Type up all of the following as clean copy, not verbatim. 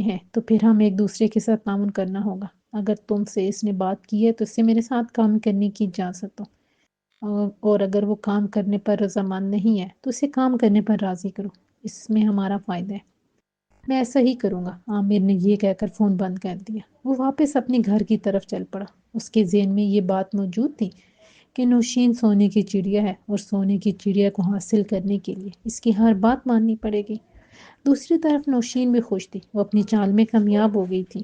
ہیں تو پھر ہم ایک دوسرے کے ساتھ تعاون کرنا ہوگا۔ اگر تم سے اس نے بات کی ہے تو اسے میرے ساتھ کام کرنے کی اجازت دو، اور اگر وہ کام کرنے پر رضامند نہیں ہے تو اسے کام کرنے پر راضی کرو، اس میں ہمارا فائدہ ہے۔ میں ایسا ہی کروں گا، عامر نے یہ کہہ کر فون بند کر دیا۔ وہ واپس اپنے گھر کی طرف چل پڑا۔ اس کے ذہن میں یہ بات موجود تھی کہ نوشین سونے کی چڑیا ہے، اور سونے کی چڑیا کو حاصل کرنے کے لیے اس کی ہر بات ماننی پڑے گی۔ دوسری طرف نوشین بھی خوش تھی، وہ اپنی چال میں کامیاب ہو گئی تھی۔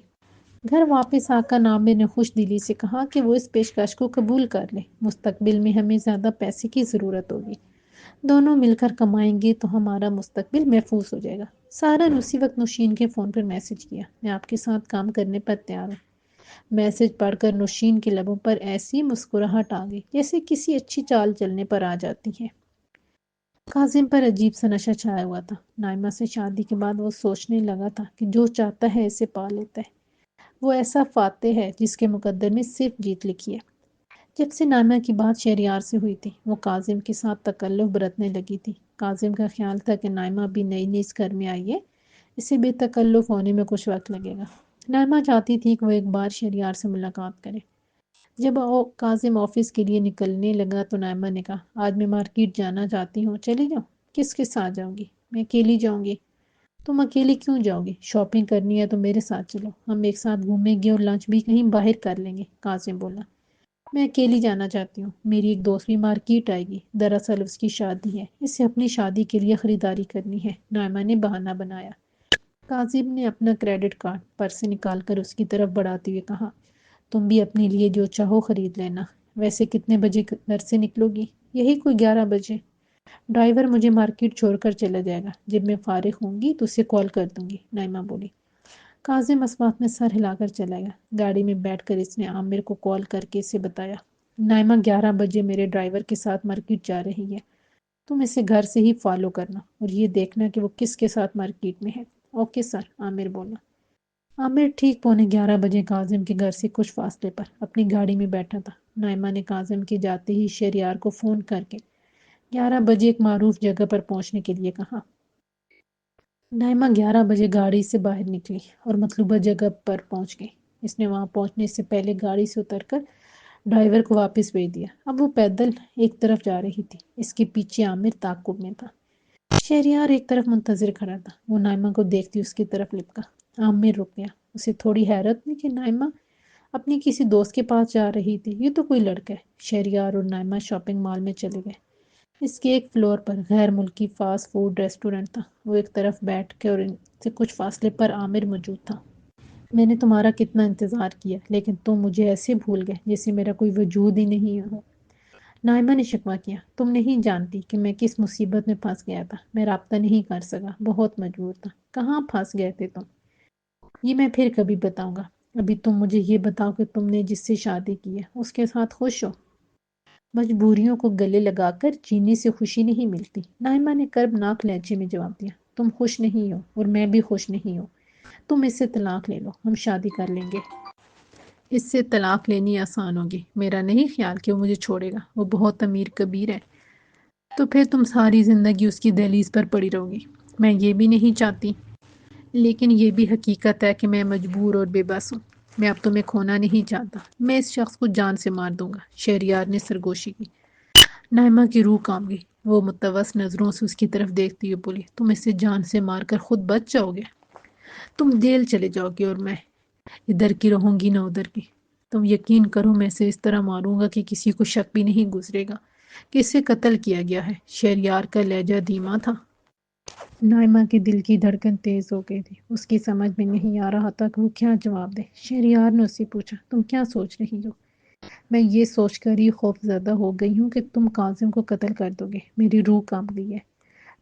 گھر واپس آ کر عامر نے خوش دلی سے کہا کہ وہ اس پیشکش کو قبول کر لے، مستقبل میں ہمیں زیادہ پیسے کی ضرورت ہوگی، دونوں مل کر کمائیں گے تو ہمارا مستقبل محفوظ ہو جائے گا۔ سارا نے اسی وقت نوشین کے فون پر میسج کیا، میں آپ کے ساتھ کام کرنے پر تیار ہوں۔ میسج پڑھ کر نوشین کے لبوں پر ایسی مسکراہٹ آ گئی جیسے کسی اچھی چال چلنے پر آ جاتی ہے۔ کاظم پر عجیب سا نشہ چھایا ہوا تھا۔ نائمہ سے شادی کے بعد وہ سوچنے لگا تھا کہ جو چاہتا ہے اسے پا لیتا ہے۔ وہ ایسا فاتح ہے جس کے مقدر میں صرف جیت لکھی ہے۔ جب سے نائمہ کی بات شہریار سے ہوئی تھی وہ کاظم کے ساتھ تکلف برتنے لگی تھی۔ کاظم کا خیال تھا کہ نائمہ بھی نئی نئی اس گھر میں آئی ہے، اسے بے تکلف ہونے میں کچھ وقت لگے گا۔ نائمہ چاہتی تھی کہ وہ ایک بار شہریار سے ملاقات کرے۔ جب کاظم آفس کے لیے نکلنے لگا تو نائمہ نے کہا، آج میں مارکیٹ جانا چاہتی ہوں، چلی جاؤ؟ کس کے ساتھ جاؤں گی؟ میں اکیلی جاؤں گی۔ تم اکیلی کیوں جاؤ گی؟ شاپنگ کرنی ہے تو میرے ساتھ چلو، ہم ایک ساتھ گھومیں گے اور لنچ بھی کہیں باہر کر لیں گے۔ کاظم بولا، میں اکیلی جانا چاہتی ہوں، میری ایک دوست بھی مارکیٹ آئے گی، دراصل اس کی شادی ہے، اسے اپنی شادی کے لیے خریداری کرنی ہے۔ نائمہ نے بہانہ بنایا۔ کاظم نے اپنا کریڈٹ کارڈ پرس سے نکال کر اس کی طرف بڑھاتے ہوئے کہا، تم بھی اپنے لیے جو چاہو خرید لینا۔ ویسے کتنے بجے گھر سے نکلو گی؟ یہی کوئی 11 بجے۔ ڈرائیور مجھے مارکیٹ چھوڑ کر چلا جائے گا، جب میں فارغ ہوں گی تو اسے کال کر دوں گی، نائمہ بولی۔ کاظم اس بات میں سر ہلا کر چلا گیا۔ گاڑی میں بیٹھ کر اس نے عامر کو کال کر کے اسے بتایا، نائمہ 11 بجے میرے ڈرائیور کے ساتھ مارکیٹ جا رہی ہے، تم اسے گھر سے ہی فالو کرنا اور یہ دیکھنا کہ وہ کس کے ساتھ مارکیٹ میں ہے۔ اوکے سر، عامر بولا۔ عامر ٹھیک 11:15 بجے کاظم کے گھر سے کچھ فاصلے پر اپنی گاڑی میں بیٹھا تھا۔ نائمہ نے کاظم کے جاتے ہی شہریار کو فون کر کے 11 بجے ایک معروف جگہ پر پہنچنے کے لیے کہا۔ نائمہ 11 بجے گاڑی سے باہر نکلی اور مطلوبہ جگہ پر پہنچ گئی۔ اس نے وہاں پہنچنے سے پہلے گاڑی سے اتر کر ڈرائیور کو واپس بھیج دیا۔ اب وہ پیدل ایک طرف جا رہی تھی، اس کے پیچھے عامر تعاقب میں تھا۔ شہریار ایک طرف منتظر کھڑا تھا، وہ نائمہ کو دیکھتی اس کی طرف لپکا۔ عامر رک گیا، اسے تھوڑی حیرت ہوئی کہ نائمہ اپنی کسی دوست کے پاس جا رہی تھی، یہ تو کوئی لڑکا ہے۔ شہریار اور نائمہ شاپنگ مال میں چلے گئے۔ اس کے ایک فلور پر غیر ملکی فاسٹ فوڈ ریسٹورنٹ تھا۔ وہ ایک طرف بیٹھ کے اور ان سے کچھ فاصلے پر عامر موجود تھا۔ میں نے تمہارا کتنا انتظار کیا، لیکن تم مجھے ایسے بھول گئے جیسے میرا کوئی وجود ہی نہیں ہو۔ نائمہ نے شکوہ کیا، تم نہیں جانتی کہ میں کس مصیبت میں پھنس گیا تھا، میں رابطہ نہیں کر سکا، بہت مجبور تھا۔ کہاں پھنس گئے تھے تم؟ یہ میں پھر کبھی بتاؤں گا، ابھی تم مجھے یہ بتاؤ کہ تم نے جس سے شادی کی ہے اس کے ساتھ خوش ہو؟ مجبوریوں کو گلے لگا کر جینے سے خوشی نہیں ملتی، نائمہ نے کربناک لہجے میں جواب دیا۔ تم خوش نہیں ہو اور میں بھی خوش نہیں ہوں، تم اس سے طلاق لے لو، ہم شادی کر لیں گے۔ اس سے طلاق لینی آسان ہوگی، میرا نہیں خیال کہ وہ مجھے چھوڑے گا، وہ بہت امیر کبیر ہے۔ تو پھر تم ساری زندگی اس کی دہلیز پر پڑی رہو گی، میں یہ بھی نہیں چاہتی، لیکن یہ بھی حقیقت ہے کہ میں مجبور اور بے بس ہوں، میں اب تمہیں کھونا نہیں چاہتا، میں اس شخص کو جان سے مار دوں گا۔ شہریار نے سرگوشی کی۔ نائمہ کی روح کانپ گئی، وہ متوس نظروں سے اس کی طرف دیکھتی ہوئی بولی، تم اسے جان سے مار کر خود بچ جاؤ گے؟ تم جیل چلے جاؤ گے اور میں ادھر کی رہوں گی نہ ادھر کی۔ تم یقین کرو میں اسے اس طرح ماروں گا کہ کسی کو شک بھی نہیں گزرے گا کہ اسے قتل کیا گیا ہے۔ شہریار کا لہجہ دھیما تھا۔ نائمہ کے دل کی دھڑکن تیز ہو گئی تھی، اس کی سمجھ میں نہیں آ رہا تھا کہ وہ کیا جواب دے۔ شہریار نے اس سے پوچھا، تم کیا سوچ رہی ہو؟ میں یہ سوچ کر ہی خوف زدہ ہو گئی ہوں کہ تم کاظم کو قتل کر دو گے، میری روح کانپ گئی ہے۔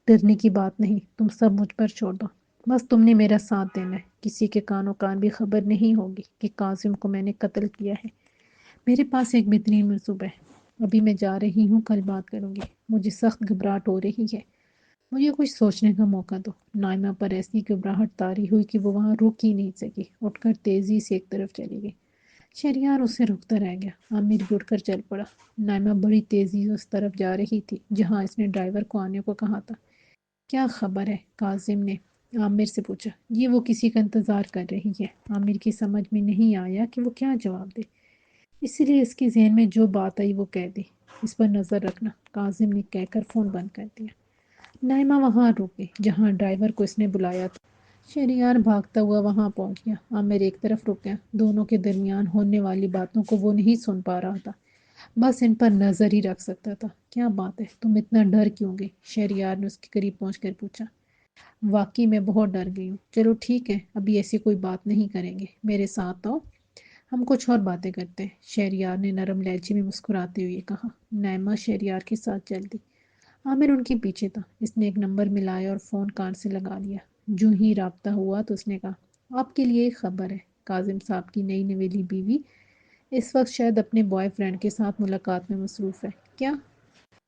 ڈرنے کی بات نہیں، تم سب مجھ پر چھوڑ دو، بس تم نے میرا ساتھ دینا ہے، کسی کے کانوں کان بھی خبر نہیں ہوگی کہ کاظم کو میں نے قتل کیا ہے۔ میرے پاس ایک بہترین منصوبہ ہے، ابھی میں جا رہی ہوں، کل بات کروں گی، مجھے سخت گھبراہٹ ہو رہی ہے، مجھے کچھ سوچنے کا موقع دو۔ نائمہ پر ایسی گھبراہٹ طاری ہوئی کہ وہ وہاں رک ہی نہیں سکی، اٹھ کر تیزی سے ایک طرف چلی گئی۔ شہریار اسے رکتا رہ گیا، عامر بھی اٹھ کر چل پڑا۔ نائمہ بڑی تیزی سے اس طرف جا رہی تھی جہاں اس نے ڈرائیور کو آنے کو کہا تھا۔ کیا خبر ہے؟ کاظم نے عامر سے پوچھا۔ یہ وہ کسی کا انتظار کر رہی ہے۔ عامر کی سمجھ میں نہیں آیا کہ وہ کیا جواب دے، اسی لیے اس کے ذہن میں جو بات آئی وہ کہہ دی۔ اس پر نظر رکھنا، کاظم نے کہہ کر فون بند کر دیا۔ نائمہ وہاں رک گئی جہاں ڈرائیور کو اس نے بلایا تھا۔ شہریار بھاگتا ہوا وہاں پہنچ گیا۔ عامر ایک طرف رک گیا۔ دونوں کے درمیان ہونے والی باتوں کو وہ نہیں سن پا رہا تھا، بس ان پر نظر ہی رکھ سکتا تھا۔ کیا بات ہے، تم اتنا ڈر کیوں گئی؟ شہریار نے اس کے قریب پہنچ کر پوچھا۔ واقعی میں بہت ڈر گئی ہوں۔ چلو ٹھیک ہے، ابھی ایسی کوئی بات نہیں کریں گے، میرے ساتھ آؤ، ہم کچھ اور باتیں کرتے ہیں، شہریار نے نرم لہجے میں مسکراتے ہوئے کہا۔ نائمہ شہریار کے ساتھ چل دی۔ عامر ان کے پیچھے تھا۔ اس نے ایک نمبر ملایا اور فون کان سے لگا لیا۔ جو ہی رابطہ ہوا تو اس نے کہا، آپ کے لیے ایک خبر ہے، کاظم صاحب کی نئی نویلی بیوی اس وقت شاید اپنے بوائے فرینڈ کے ساتھ ملاقات میں مصروف ہے۔ کیا؟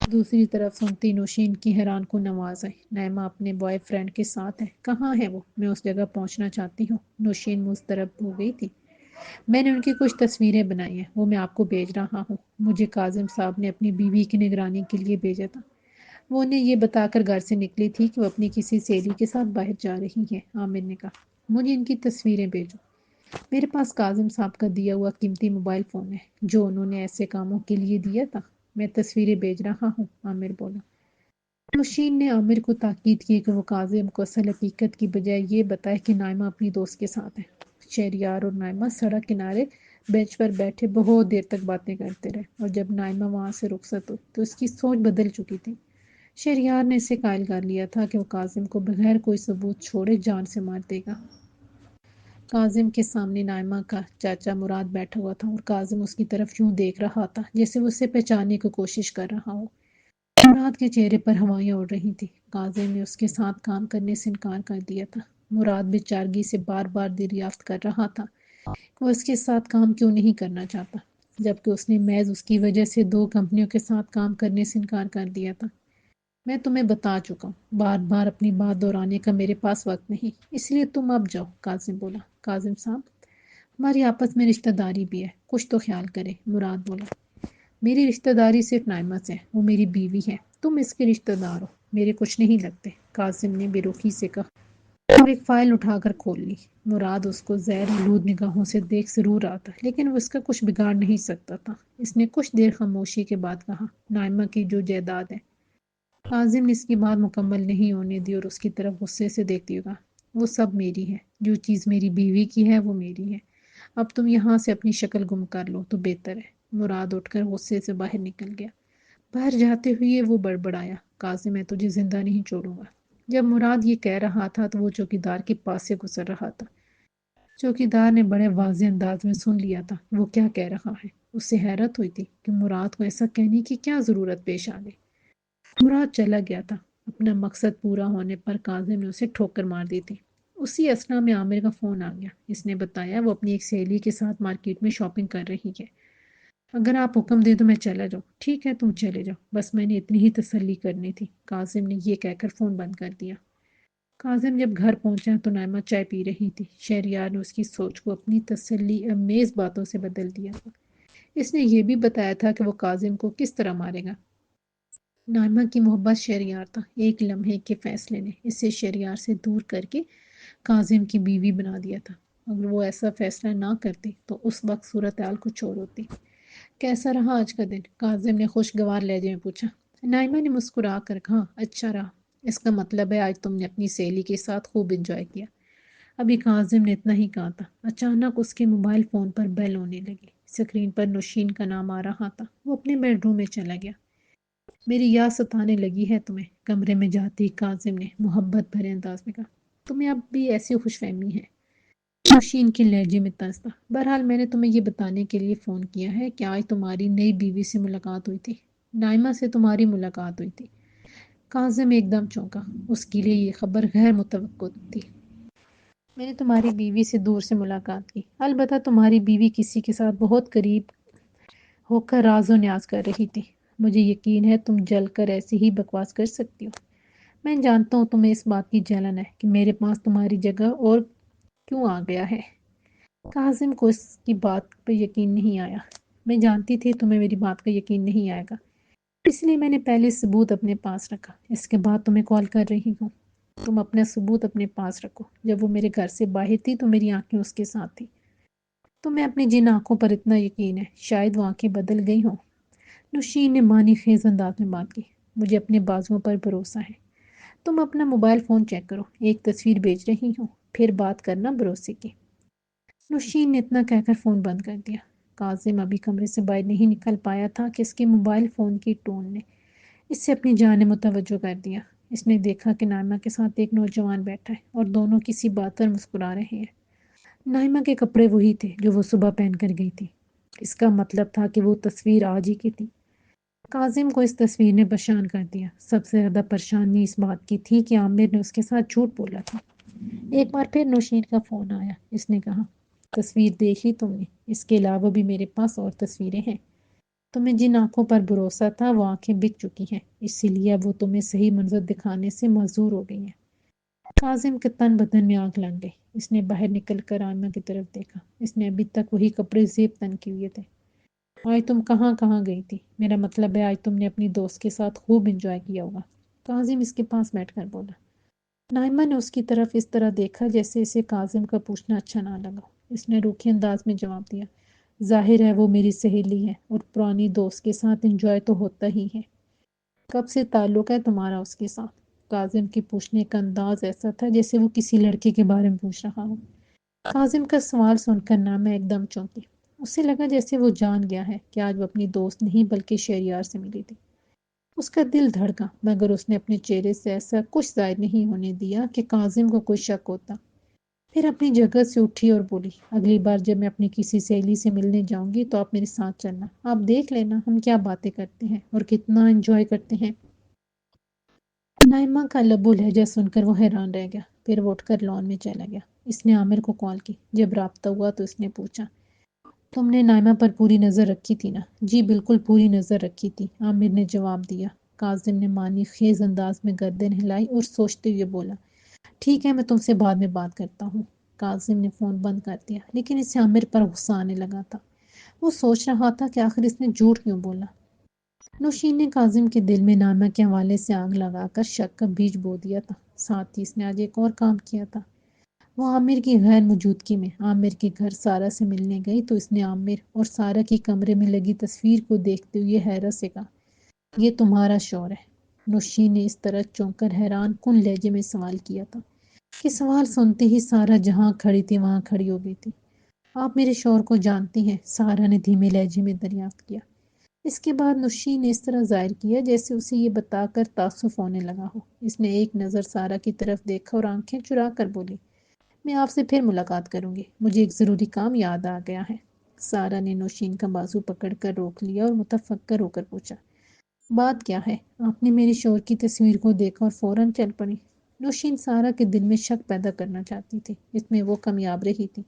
دوسری طرف سنتی نوشین کی حیران کن آواز آئی۔ نائمہ اپنے بوائے فرینڈ کے ساتھ ہے؟ کہاں ہے وہ؟ میں اس جگہ پہنچنا چاہتی ہوں۔ نوشین مضطرب ہو گئی تھی۔ میں نے ان کی کچھ تصویریں بنائی ہیں، وہ میں آپ کو بھیج رہا ہوں۔ مجھے کاظم صاحب نے اپنی بیوی کی نگرانی کے لیے بھیجا تھا۔ وہ انہیں یہ بتا کر گھر سے نکلی تھی کہ وہ اپنی کسی سہیلی کے ساتھ باہر جا رہی ہے۔ عامر نے کہا، مجھے ان کی تصویریں بھیجو۔ میرے پاس کاظم صاحب کا دیا ہوا قیمتی موبائل فون ہے جو انہوں نے ایسے کاموں کے لیے دیا تھا۔ میں تصویریں بھیج رہا ہوں، عامر بولا۔ نوشین نے عامر کو تاکید کی کہ وہ کاظم کو اصل حقیقت کی بجائے یہ بتائے کہ نائمہ اپنی دوست کے ساتھ ہے۔ شہریار اور نائمہ سڑک کنارے بینچ پر بیٹھے بہت دیر تک باتیں کرتے رہے، اور جب نائمہ وہاں سے رخصت ہوئی تو اس کی سوچ بدل چکی تھی۔ شہریار نے اسے قائل کر لیا تھا کہ وہ کاظم کو بغیر کوئی ثبوت چھوڑے جان سے مار دے گا۔ کاظم کے سامنے نائمہ کا چاچا مراد بیٹھا ہوا تھا اور کاظم اس کی طرف یوں دیکھ رہا تھا جیسے وہ اسے پہچاننے کی کوشش کر رہا ہو۔ مراد کے چہرے پر ہوائیاں اڑ رہی تھیں۔ کاظم نے اس کے ساتھ کام کرنے سے انکار کر دیا تھا۔ مراد بےچارگی سے بار بار دریافت کر رہا تھا کہ وہ اس کے ساتھ کام کیوں نہیں کرنا چاہتا، جبکہ اس نے محض اس کی وجہ سے 2 کمپنیوں کے ساتھ کام کرنے سے انکار کر دیا تھا۔ میں تمہیں بتا چکا ہوں، بار بار اپنی بات دہرانے کا میرے پاس وقت نہیں، اس لیے تم اب جاؤ، کاظم بولا۔ کاظم صاحب، ہماری آپس میں رشتہ داری بھی ہے، کچھ تو خیال کرے، مراد بولا۔ میری رشتہ داری صرف نائمہ سے ہے، وہ میری بیوی ہے، تم اس کے رشتہ دار ہو، میرے کچھ نہیں لگتے، کاظم نے بے رخی سے کہا اور ایک فائل اٹھا کر کھول لی۔ مراد اس کو زہر آلود نگاہوں سے دیکھ ضرور رہا تھا، لیکن وہ اس کا کچھ بگاڑ نہیں سکتا تھا۔ اس نے کچھ دیر خاموشی کے بعد کہا، نائمہ کی جو جائیداد ہے۔ کاظم نے اس کی بات مکمل نہیں ہونے دی اور اس کی طرف غصے سے دیکھتی ہوئی کہا، وہ سب میری ہے، جو چیز میری بیوی کی ہے وہ میری ہے، اب تم یہاں سے اپنی شکل گم کر لو تو بہتر ہے۔ مراد اٹھ کر غصے سے باہر نکل گیا۔ باہر جاتے ہوئے وہ بڑبڑایا، کاظم میں تجھے زندہ نہیں چھوڑوں گا۔ جب مراد یہ کہہ رہا تھا تو وہ چوکیدار کے پاس سے گزر رہا تھا۔ چوکیدار نے بڑے واضح انداز میں سن لیا تھا کہ وہ کیا کہہ رہا ہے۔ اس سے حیرت ہوئی تھی کہ مراد کو ایسا کہنے کی کیا ضرورت پیش آ گئی۔ مراد چلا گیا تھا۔ اپنا مقصد پورا ہونے پر کاظم نے اسے ٹھوکر مار دی تھی۔ اسی اثنا میں عامر کا فون آ گیا۔ اس نے بتایا وہ اپنی ایک سہیلی کے ساتھ مارکیٹ میں شاپنگ کر رہی ہے۔ اگر آپ حکم دیں تو میں چلا جاؤں۔ ٹھیک ہے، تم چلے جاؤ، بس میں نے اتنی ہی تسلی کرنی تھی، کاظم نے یہ کہہ کر فون بند کر دیا۔ کاظم جب گھر پہنچا تو نائمہ چائے پی رہی تھی۔ شہریار نے اس کی سوچ کو اپنی تسلی امیز باتوں سے بدل دیا تھا۔ اس نے یہ بھی بتایا تھا کہ وہ کاظم کو کس طرح مارے گا۔ نائمہ کی محبت شہریار تھا۔ ایک لمحے کے فیصلے نے اسے شہریار سے دور کر کے کاظم کی بیوی بنا دیا تھا۔ اگر وہ ایسا فیصلہ نہ کرتی تو اس وقت صورتحال کچھ اور ہوتی۔ کیسا رہا آج کا دن؟ کاظم نے خوشگوار لہجے میں پوچھا۔ نائمہ نے مسکرا کر کہا، اچھا رہا۔ اس کا مطلب ہے آج تم نے اپنی سہیلی کے ساتھ خوب انجوائے کیا۔ ابھی کاظم نے اتنا ہی کہا تھا، اچانک اس کے موبائل فون پر بیل ہونے لگی۔ اسکرین پر نوشین کا نام آ رہا تھا۔ وہ اپنے بیڈ روم میں چلا گیا۔ میری یاد ستانے لگی ہے تمہیں، کمرے میں جاتی کاظم نے محبت بھرے انداز میں کہا۔ تمہیں اب بھی ایسی خوش فہمی ہے؟ نوشین کے لہجے میں طنز تھا۔ بہرحال میں نے تمہیں یہ بتانے کے لیے فون کیا ہے کہ آج تمہاری نئی بیوی سے ملاقات ہوئی تھی، نائمہ سے تمہاری ملاقات ہوئی تھی۔ کاظم ایک دم چونکا، اس کے لیے یہ خبر غیر متوقع تھی۔ میں نے تمہاری بیوی سے دور سے ملاقات کی، البتہ تمہاری بیوی کسی کے ساتھ بہت قریب ہو کر راز و نیاز کر رہی تھی۔ مجھے یقین ہے تم جل کر ایسی ہی بکواس کر سکتی ہو۔ میں جانتا ہوں تمہیں اس بات کی جلن ہے کہ میرے پاس تمہاری جگہ اور کیوں آ گیا ہے۔ کاظم کو اس کی بات پہ یقین نہیں آیا۔ میں جانتی تھی تمہیں میری بات کا یقین نہیں آئے گا، اس لیے میں نے پہلے ثبوت اپنے پاس رکھا، اس کے بعد تمہیں کال کر رہی ہوں۔ تم اپنا ثبوت اپنے پاس رکھو۔ جب وہ میرے گھر سے باہر تھی تو میری آنکھیں اس کے ساتھ تھی۔ تمہیں اپنی جن آنکھوں پر اتنا یقین ہے، شاید وہ آنکھیں بدل گئی ہوں۔ نوشین نے معنی خیز انداز میں بات کی۔ مجھے اپنے بازوؤں پر بھروسہ ہے۔ تم اپنا موبائل فون چیک کرو، ایک تصویر بھیج رہی ہوں، پھر بات کرنا بھروسے کی۔ نوشین نے اتنا کہہ کر فون بند کر دیا۔ کاظم ابھی کمرے سے باہر نہیں نکل پایا تھا کہ اس کے موبائل فون کی ٹون نے اس سے اپنی جانب متوجہ کر دیا۔ اس نے دیکھا کہ نائمہ کے ساتھ ایک نوجوان بیٹھا ہے اور دونوں کسی بات پر مسکرا رہے ہیں۔ نائمہ کے کپڑے وہی تھے جو وہ صبح پہن کر گئی تھی۔ اس کا مطلب تھا کہ وہ تصویر آج ہی کی تھی۔ کاظم کو اس تصویر نے پریشان کر دیا۔ سب سے زیادہ پریشانی اس بات کی تھی کہ عامر نے اس کے ساتھ جھوٹ بولا تھا۔ ایک بار پھر نوشین کا فون آیا۔ اس نے کہا، تصویر دیکھ لی تم نے؟ اس کے علاوہ بھی میرے پاس اور تصویریں ہیں۔ تمہیں جن آنکھوں پر بھروسہ تھا وہ آنکھیں بک چکی ہیں، اسی لیے اب وہ تمہیں صحیح منظر دکھانے سے معذور ہو گئی ہیں۔ کاظم کے تن بدن میں آگ لگ گئی۔ اس نے باہر نکل کر عامر کی طرف دیکھا۔ اس نے ابھی تک وہی کپڑے زیب تن کیے ہوئے تھے۔ آج تم کہاں کہاں گئی تھی؟ میرا مطلب ہے آج تم نے اپنی دوست کے ساتھ خوب انجوائے کیا ہوگا۔ کاظم اس کے پاس بیٹھ کر بولا۔ نائمہ نے اس کی طرف اس طرح دیکھا جیسے اسے کاظم کا پوچھنا اچھا نہ لگا۔ اس نے روکھے انداز میں جواب دیا، ظاہر ہے وہ میری سہیلی ہے اور پرانی دوست کے ساتھ انجوائے تو ہوتا ہی ہے۔ کب سے تعلق ہے تمہارا اس کے ساتھ؟ کاظم کے پوچھنے کا انداز ایسا تھا جیسے وہ کسی لڑکے کے بارے میں پوچھ رہا ہو۔ کاظم کا سوال سن کر نائمہ ایک دم چونکی۔ اسے لگا جیسے وہ جان گیا ہے کہ آج وہ اپنی دوست نہیں بلکہ شہریار سے ملی تھی۔ اس کا دل دھڑکا، مگر اس نے اپنے چہرے سے ایسا کچھ ظاہر نہیں ہونے دیا کہ کاظم کو کوئی شک ہوتا۔ پھر اپنی جگہ سے اٹھی اور بولی، اگلی بار جب میں اپنی کسی سہیلی سے ملنے جاؤں گی تو آپ میرے ساتھ چلنا۔ آپ دیکھ لینا ہم کیا باتیں کرتے ہیں اور کتنا انجوائے کرتے ہیں۔ نائمہ کا لب و لہجہ سن کر وہ حیران رہ گیا۔ پھر وہ اٹھ کر لان میں چلا گیا۔ اس نے عامر کو کال کی۔ جب رابطہ ہوا تو اس نے پوچھا، تم نے نائمہ پر پوری نظر رکھی تھی نا؟ جی بالکل پوری نظر رکھی تھی، عامر نے جواب دیا۔ کاظم نے معنی خیز انداز میں گردن ہلائی اور سوچتے ہوئے بولا، ٹھیک ہے میں تم سے بعد میں بات کرتا ہوں۔ کاظم نے فون بند کر دیا، لیکن اسے عامر پر غصہ آنے لگا تھا۔ وہ سوچ رہا تھا کہ آخر اس نے جھوٹ کیوں بولا۔ نوشین نے کاظم کے دل میں نائمہ کے حوالے سے آگ لگا کر شک کا بیج بو دیا تھا۔ ساتھ ہی اس نے آج ایک اور کام کیا تھا۔ وہ عامر کی غیر موجودگی میں عامر کے گھر سارہ سے ملنے گئی تو اس نے عامر اور سارہ کی کمرے میں لگی تصویر کو دیکھتے ہوئے حیرت سے کہا، یہ تمہارا شوہر ہے؟ نوشین نے اس طرح چونک کر حیران کن لہجے میں سوال کیا تھا کہ سوال سنتے ہی سارہ جہاں کھڑی تھی وہاں کھڑی ہو گئی تھی۔ آپ میرے شوہر کو جانتی ہیں؟ سارہ نے دھیمے لہجے میں دریافت کیا۔ اس کے بعد نوشین نے اس طرح ظاہر کیا جیسے اسے یہ بتا کر تعصب ہونے لگا ہو۔ اس نے ایک نظر سارہ کی طرف دیکھا اور آنکھیں چرا کر بولی، میں آپ سے پھر ملاقات کروں گی، مجھے ایک ضروری کام یاد آ گیا ہے۔ سارہ نے نوشین کا بازو پکڑ کر روک لیا اور متفکر ہو کر پوچھا، بات کیا ہے؟ آپ نے میری شوہر کی تصویر کو دیکھا اور فوراً چل پڑی۔ نوشین سارہ کے دل میں شک پیدا کرنا چاہتی تھی، اس میں وہ کامیاب رہی تھی۔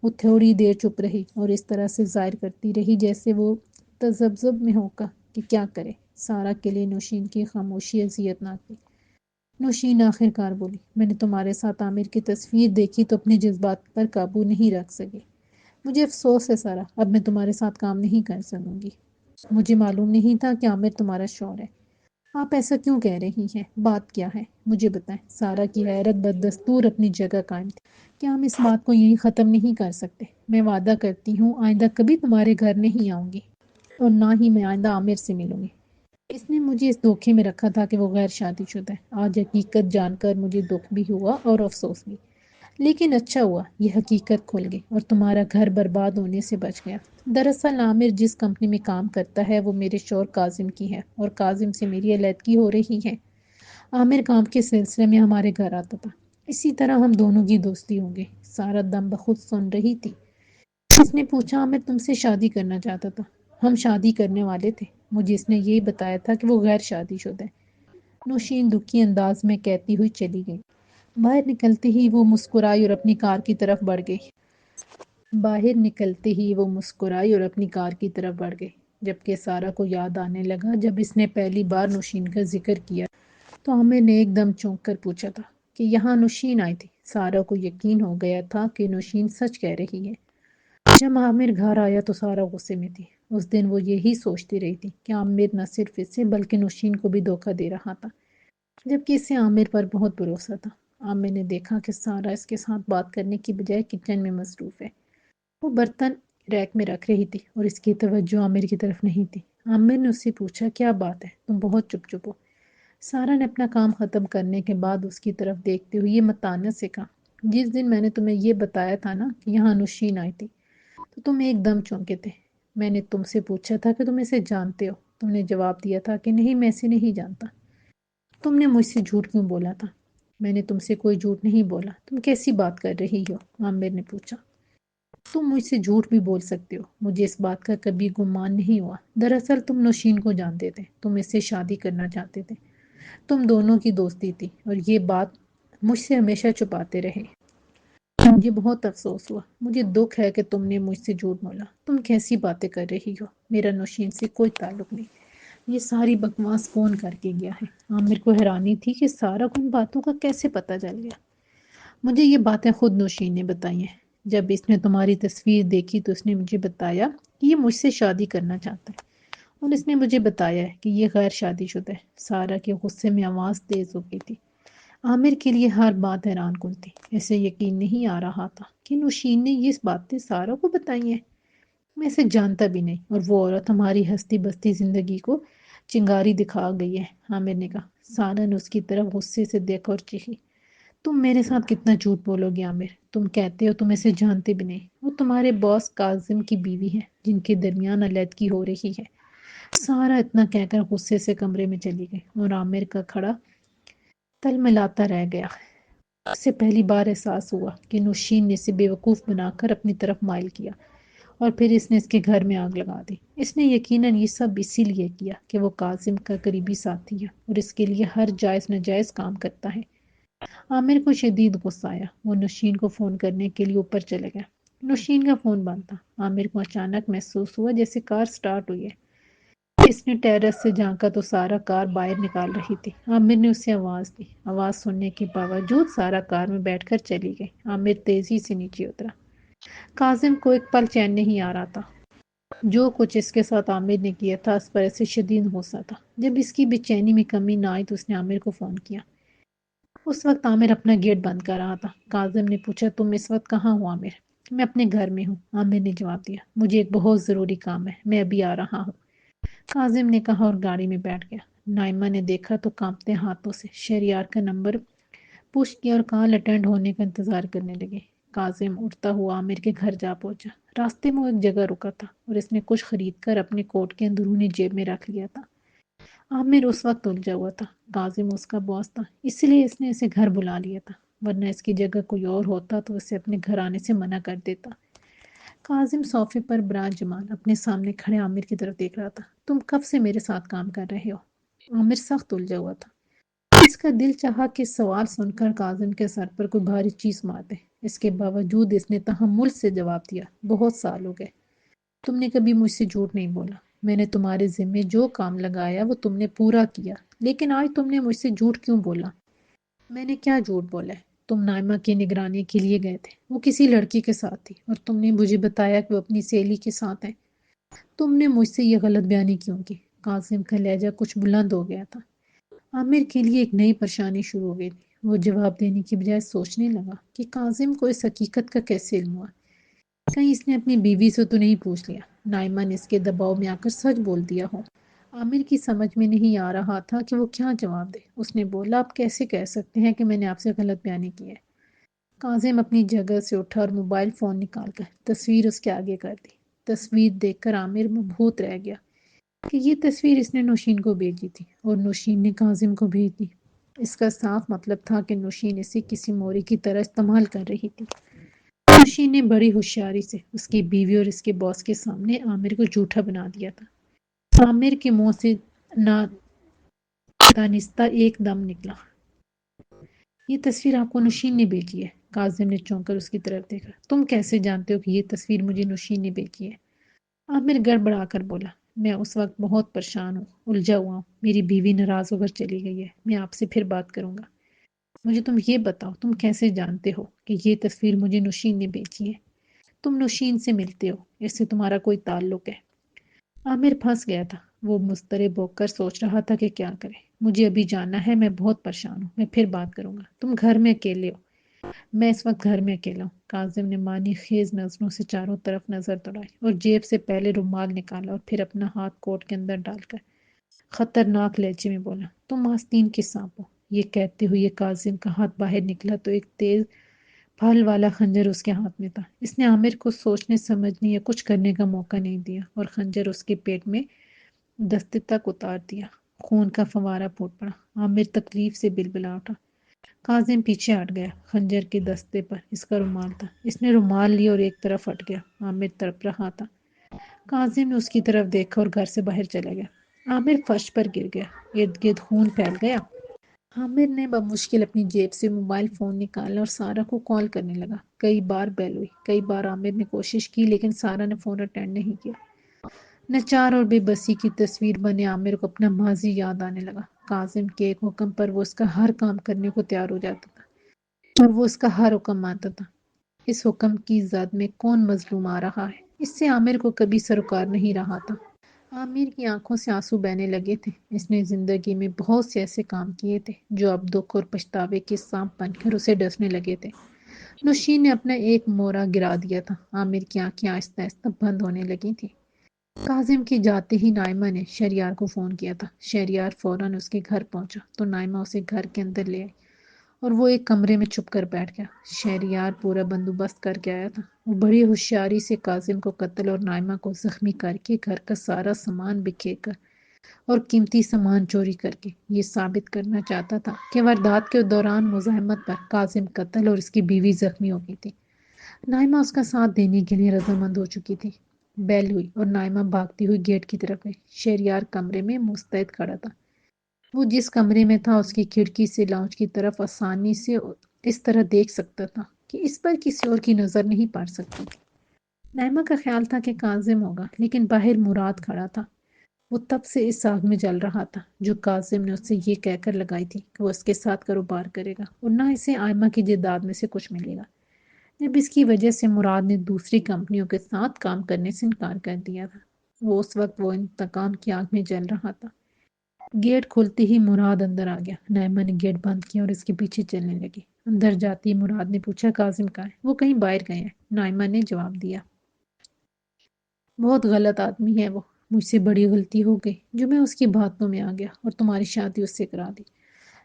وہ تھوڑی دیر چپ رہی اور اس طرح سے ظاہر کرتی رہی جیسے وہ تذبذب میں ہوگا کہ کیا کرے۔ سارہ کے لیے نوشین کی خاموشی اذیت ناک تھی۔ نوشین آخر کار بولی، میں نے تمہارے ساتھ عامر کی تصویر دیکھی تو اپنے جذبات پر قابو نہیں رکھ سکی۔ مجھے افسوس ہے سارہ، اب میں تمہارے ساتھ کام نہیں کر سکوں گی۔ مجھے معلوم نہیں تھا کہ عامر تمہارا شوہر ہے۔ آپ ایسا کیوں کہہ رہی ہیں؟ بات کیا ہے؟ مجھے بتائیں۔ سارہ کی حیرت بدستور اپنی جگہ قائم تھی۔ کیا ہم اس بات کو یہیں ختم نہیں کر سکتے؟ میں وعدہ کرتی ہوں آئندہ کبھی تمہارے گھر نہیں آؤں گی اور نہ ہی میں آئندہ عامر سے ملوں گی۔ اس نے مجھے اس دھوکے میں رکھا تھا کہ وہ غیر شادی شدہ ہے۔ آج حقیقت جان کر مجھے دکھ بھی ہوا اور افسوس بھی، لیکن اچھا ہوا یہ حقیقت کھل گئی اور تمہارا گھر برباد ہونے سے بچ گیا۔ دراصل عامر جس کمپنی میں کام کرتا ہے وہ میرے شوہر کاظم کی ہے اور کاظم سے میری علیحدگی ہو رہی ہے۔ عامر کام کے سلسلے میں ہمارے گھر آتا تھا، اسی طرح ہم دونوں کی دوستی ہو گئی۔ سارا دم بخود سن رہی تھی۔ اس نے پوچھا، عامر تم سے شادی کرنا چاہتا تھا؟ ہم شادی کرنے والے تھے، مجھے اس نے یہی بتایا تھا کہ وہ غیر شادی شدہ ہے۔ نوشین دکھی انداز میں کہتی ہوئی چلی گئی۔ باہر نکلتے ہی وہ مسکرائی اور اپنی کار کی طرف بڑھ گئی۔ جبکہ سارہ کو یاد آنے لگا جب اس نے پہلی بار نوشین کا ذکر کیا تو عامر نے ایک دم چونک کر پوچھا تھا کہ یہاں نوشین آئی تھی۔ سارہ کو یقین ہو گیا تھا کہ نوشین سچ کہہ رہی ہے۔ جب عامر گھر آیا تو سارہ غصے میں تھی۔ اس دن وہ یہی سوچتی رہی تھی کہ عامر نہ صرف اسے بلکہ نوشین کو بھی دھوکہ دے رہا تھا۔ جبکہ اسے عامر پر بہت بھروسہ تھا۔ عامر نے دیکھا کہ سارا اس کے ساتھ بات کرنے کی بجائے کچن میں مصروف ہے۔ وہ برتن ریک میں رکھ رہی تھی اور اس کی توجہ عامر کی طرف نہیں تھی۔ عامر نے اس سے پوچھا کیا بات ہے، تم بہت چپ ہو۔ سارا نے اپنا کام ختم کرنے کے بعد اس کی طرف دیکھتے ہوئے یہ متانت سے کہا، جس دن میں نے تمہیں یہ بتایا تھا نا کہ یہاں نوشین آئی تھی تو تم ایک دم چونکے تھے۔ میں نے تم سے پوچھا تھا کہ تم اسے جانتے ہو، تم نے جواب دیا تھا کہ نہیں، میں اسے نہیں جانتا۔ تم نے مجھ سے جھوٹ کیوں بولا تھا؟ میں نے تم سے کوئی جھوٹ نہیں بولا، تم کیسی بات کر رہی ہو؟ عامر نے پوچھا۔ تم مجھ سے جھوٹ بھی بول سکتے ہو، مجھے اس بات کا کبھی گمان نہیں ہوا۔ دراصل تم نوشین کو جانتے تھے، تم اس سے شادی کرنا چاہتے تھے، تم دونوں کی دوستی تھی اور یہ بات مجھ سے ہمیشہ چھپاتے رہے۔ مجھے بہت افسوس ہوا، مجھے دکھ ہے کہ تم نے مجھ سے جھوٹ بولا۔ تم کیسی باتیں کر رہی ہو، میرا نوشین سے کوئی تعلق نہیں۔ یہ ساری بکواس کون کر کے گیا ہے؟ عامر کو حیرانی تھی کہ سارا کو ان باتوں کا کیسے پتہ چل گیا۔ مجھے یہ باتیں خود نوشین نے بتائی ہیں۔ جب اس نے تمہاری تصویر دیکھی تو اس نے مجھے بتایا کہ یہ مجھ سے شادی کرنا چاہتا ہے، اور اس نے مجھے بتایا ہے کہ یہ غیر شادی شدہ ہے۔ سارا کے غصے میں آواز تیز ہو گئی تھی۔ عامر کے لیے ہر بات حیران کن تھی۔ اسے یقین نہیں آ رہا تھا کہ نوشین نے یہ باتیں سارا کو بتائی ہیں۔ میں اسے جانتا بھی نہیں، اور وہ عورت ہماری ہستی بستی زندگی کو چنگاری دکھا گئی ہے، عامر نے کہا۔ سارا نے اس کی طرف غصے سے دیکھا اور چیخی، تم میرے ساتھ کتنا جھوٹ بولو گے عامر، تم کہتے ہو تم اسے جانتے بھی نہیں۔ وہ تمہارے باس کاظم کی بیوی ہے جن کے درمیان علیحدگی ہو رہی ہے۔ سارا اتنا کہہ کر غصے سے کمرے میں چلی گئی اور عامر کا کھڑا تل ملاتا رہ گیا۔ اس سے پہلی بار احساس ہوا کہ نوشین نے اسے بیوقوف بنا کر اپنی طرف مائل کیا، اور پھر اس نے اس کے گھر میں آگ لگا دی۔ اس نے یقیناً یہ سب اسی لیے کیا کہ وہ کاظم کا قریبی ساتھی ہے اور اس کے لیے ہر جائز ناجائز کام کرتا ہے۔ عامر کو شدید غصہ آیا۔ وہ نوشین کو فون کرنے کے لیے اوپر چلے گیا۔ نوشین کا فون بند تھا۔ عامر کو اچانک محسوس ہوا جیسے کار سٹارٹ ہوئی ہے۔ اس نے ٹیرس سے جھانکا تو سارا کار باہر نکال رہی تھی۔ عامر نے اسے آواز دی۔ آواز سننے کے باوجود سارا کار میں بیٹھ کر چلی گئی۔ عامر تیزی سے نیچے اترا۔ کاظم کو ایک پل چین نہیں آ رہا تھا۔ جو کچھ اس کے ساتھ عامر نے کیا تھا اس پر اسے شدید غصہ تھا۔ جب اس کی بے چینی میں کمی نہ آئی تو اس نے عامر کو فون کیا۔ اس وقت عامر اپنا گیٹ بند کر رہا تھا۔ کاظم نے پوچھا، تم اس وقت کہاں ہو عامر؟ میں اپنے گھر میں ہوں، عامر نے جواب دیا۔ مجھے ایک بہت ضروری کام ہے، میں ابھی آ رہا ہوں، کاظم نے کہا اور گاڑی میں بیٹھ گیا۔ نائمہ نے دیکھا تو کانپتے ہاتھوں سے شہریار کا نمبر پش کیا اور کال اٹینڈ ہونے کا انتظار کرنے لگی۔ کاظم اٹھتا ہوا عامر کے گھر جا پہنچا۔ راستے میں وہ ایک جگہ رکا تھا اور اس نے کچھ خرید کر اپنے کوٹ کے اندرونی جیب میں رکھ لیا تھا۔ عامر اس وقت الجھا ہوا تھا۔ کاظم اس کا باس تھا، اس لیے اس نے اسے گھر بلا لیا تھا، ورنہ اس کی جگہ کوئی اور ہوتا تو اسے اپنے گھر آنے سے منع کر دیتا۔ کاظم صوفے پر براجمان اپنے سامنے کھڑے عامر کی طرف دیکھ رہا تھا۔ تم کب سے میرے ساتھ کام کر رہے ہو؟ عامر سخت الجھا ہوا تھا۔ اس کا دل چاہا کہ سوال سن کر کاظم کے سر پر کوئی بھاری چیز مار دے۔ اس کے باوجود اس نے تحمل سے جواب دیا، بہت سال ہو گئے، تم نے کبھی مجھ سے جھوٹ نہیں بولا۔ میں نے تمہارے ذمے جو کام لگایا وہ تم نے پورا کیا، لیکن آج تم نے مجھ سے جھوٹ کیوں بولا؟ میں نے کیا جھوٹ بولا ہے؟ تم نائمہ کی نگرانی کے لیے گئے تھے، وہ کسی لڑکی کے ساتھ تھی، اور تم نے مجھے بتایا کہ وہ اپنی سہیلی کے ساتھ ہے۔ تم نے مجھ سے یہ غلط بیانی کیوں کی؟ کاظم کا لہجہ کچھ بلند ہو گیا تھا۔ عامر کے لیے ایک نئی پریشانی شروع ہو گئی تھی۔ وہ جواب دینے کی بجائے سوچنے لگا کہ کاظم کو اس حقیقت کا کیسے علم ہوا۔ کہیں اس نے اپنی بیوی سے تو نہیں پوچھ لیا، نائمہ نے اس کے دباؤ میں آ کر سچ بول دیا ہو۔ عامر کی سمجھ میں نہیں آ رہا تھا کہ وہ کیا جواب دے۔ اس نے بولا، آپ کیسے کہہ سکتے ہیں کہ میں نے آپ سے غلط بیانی کی ہے؟ کاظم اپنی جگہ سے اٹھا اور موبائل فون نکال کر تصویر اس کے آگے کر دی۔ تصویر دیکھ کر عامر مبہوت رہ گیا کہ یہ تصویر اس نے نوشین کو بھیجی تھی اور نوشین نے کاظم کو بھیج دی۔ اس کا صاف مطلب تھا کہ نوشین اسے کسی موری کی طرح استعمال کر رہی تھی۔ نوشین نے بڑی ہوشیاری سے اس کی بیوی اور اس کے باس کے سامنے عامر کو جھوٹا بنا دیا تھا۔ عامر کے منہ سے دانستہ ایک دم نکلا، یہ تصویر آپ کو نوشین نے بھیجی ہے؟ کاظم نے چونک کر اس کی طرف دیکھا۔ تم کیسے جانتے ہو کہ یہ تصویر مجھے نوشین نے بھیجی ہے؟ عامر گڑبڑا کر بولا، میں اس وقت بہت پریشان ہوں، الجھا ہوا ہوں، میری بیوی ناراض ہو کر چلی گئی ہے، میں آپ سے پھر بات کروں گا۔ مجھے تم یہ بتاؤ، تم کیسے جانتے ہو کہ یہ تصویر مجھے نوشین نے بھیجی ہے؟ تم نوشین سے ملتے ہو، اس سے تمہارا کوئی تعلق ہے؟ عامر پھنس گیا تھا۔ وہ مضطرب ہو کر سوچ رہا تھا کہ کیا کرے۔ مجھے ابھی جانا ہے، میں بہت پریشان ہوں، میں پھر بات کروں گا، تم گھر میں اکیلے ہو؟ میں اس وقت گھر میں اکیلا ہوں۔ کاظم نے معنی خیز نظروں سے چاروں طرف نظر دوڑائی اور جیب سے پہلے رومال نکالا اور پھر اپنا ہاتھ کوٹ کے اندر ڈال کر خطرناک لہجے میں بولا، تم آستین کے سانپ ہو۔ یہ کہتے ہوئے کاظم کا ہاتھ باہر نکلا تو ایک تیز پھل والا خنجر اس کے ہاتھ میں تھا۔ اس نے عامر کو سوچنے سمجھنے یا کچھ کرنے کا موقع نہیں دیا اور خنجر اس کے پیٹ میں دستے تک اتار دیا۔ خون کا فوارہ پھوٹ پڑا۔ عامر تکلیف سے بلبلا اٹھا۔ کاظم پیچھے ہٹ گیا۔ خنجر کے دستے پر اس کا رومال تھا۔ اس نے رومال لیا اور ایک طرف ہٹ گیا۔ عامر تڑپ رہا تھا۔ کاظم نے اس کی طرف دیکھا اور گھر سے باہر چلا گیا۔ عامر فرش پر گر گیا۔ ارد گرد خون پھیل گیا۔ عامر نے بمشکل اپنی جیب سے موبائل فون نکالا اور سارا کو کال کرنے لگا۔ کئی بار بیل ہوئی، کئی بار عامر نے کوشش کی لیکن سارا نے فون اٹینڈ نہیں کیا۔ ناچار اور بے بسی کی تصویر بنے عامر کو اپنا ماضی یاد آنے لگا۔ کاظم کے ایک حکم پر وہ اس کا ہر کام کرنے کو تیار ہو جاتا تھا اور وہ اس کا ہر حکم مانتا تھا۔ اس حکم کی زد میں کون مظلوم آ رہا ہے، اس سے عامر کو کبھی سروکار نہیں رہا تھا۔ عامر کی آنکھوں سے آنسو بہنے لگے تھے۔ اس نے زندگی میں بہت سے ایسے کام کیے تھے جو اب دکھ اور پچھتاوے کے سانپ بن کر اسے ڈسنے لگے تھے۔ نوشین نے اپنا ایک مورا گرا دیا تھا۔ عامر کی آنکھیں آہستہ آہستہ بند ہونے لگی تھیں۔ کاظم کے جاتے ہی نائمہ نے شہریار کو فون کیا تھا۔ شہریار فوراً اس کے گھر پہنچا تو نائمہ اسے گھر کے اندر لے آئی اور وہ ایک کمرے میں چھپ کر بیٹھ گیا۔ شہریار پورا بندوبست کر کے آیا تھا۔ وہ بڑی ہوشیاری سے کاظم کو قتل اور نائمہ کو زخمی کر کے گھر کا سارا سامان بکھیر کر اور قیمتی سامان چوری کر کے یہ ثابت کرنا چاہتا تھا کہ واردات کے دوران مزاحمت پر کاظم قتل اور اس کی بیوی زخمی ہو گئی تھی۔ نائمہ اس کا ساتھ دینے کے لیے رضامند ہو چکی تھی۔ بیل ہوئی اور نائمہ بھاگتی ہوئی گیٹ کی طرف گئی۔ شہریار کمرے میں مستعد کھڑا تھا۔ وہ جس کمرے میں تھا اس کی کھڑکی سے لاؤنج کی طرف آسانی سے اس طرح دیکھ سکتا تھا کہ اس پر کسی اور کی نظر نہیں پڑ سکتی تھی۔ نائمہ کا خیال تھا کہ کاظم ہوگا لیکن باہر مراد کھڑا تھا۔ وہ تب سے اس آگ میں جل رہا تھا جو کاظم نے اس سے یہ کہہ کر لگائی تھی کہ وہ اس کے ساتھ کاروبار کرے گا اور نہ اسے آئمہ کی جائیداد میں سے کچھ ملے گا۔ جب اس کی وجہ سے مراد نے دوسری کمپنیوں کے ساتھ کام کرنے سے انکار کر دیا تھا، وہ اس وقت وہ انتقام کی آگ میں جل رہا تھا۔ گیٹ کھلتے ہی مراد اندر آ گیا۔ نائمہ نے گیٹ بند کیا اور اس کے پیچھے چلنے لگی۔ اندر جاتی مراد نے پوچھا، کاظم کہاں ہے؟ وہ کہیں باہر گئے ہیں، نائمہ نے جواب دیا۔ بہت غلط آدمی ہے وہ، مجھ سے بڑی غلطی ہو گئی جو میں اس کی باتوں میں آ گیا اور تمہاری شادی اس سے کرا دی،